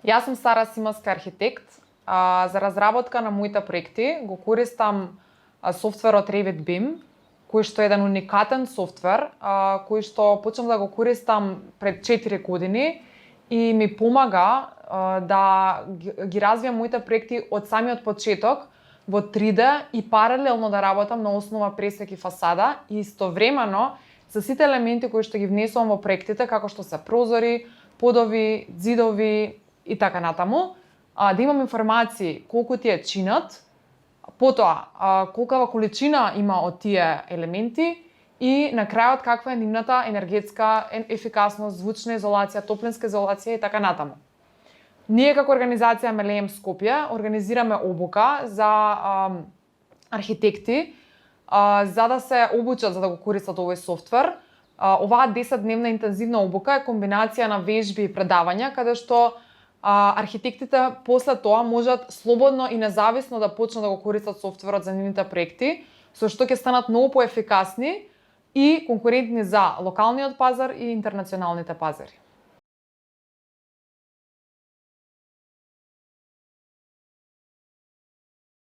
Јас сум Сара Симаска, архитект. За разработка на моите проекти го користам софтверот Revit BIM, кој што е еден уникатен софтвер, кој што почнав да го користам пред 4 години и ми помага да ги развијам моите проекти од самиот почеток во 3D и паралелно да работам на основа пресвек и фасада и истовремено за сите елементи кои што ги внесувам во проектите, како што се прозори, подови, ѕидови и така натаму, да имам информации колку тие чинат, потоа колкава количина има од тие елементи и на крајот каква е нивната енергетска ефикасност, звучна изолација, топлинска изолација и така натаму. Ние како организација Мелеем Скопје организираме обука за архитекти за да се обучат за да го користат овој софтвер. Оваа 10-дневна интензивна обука е комбинација на вежби и предавања каде што архитектите после тоа можат слободно и независно да почнат да го користат софтверот за нивните проекти, со што ќе станат многу поефикасни и конкурентни за локалниот пазар и интернационалните пазари.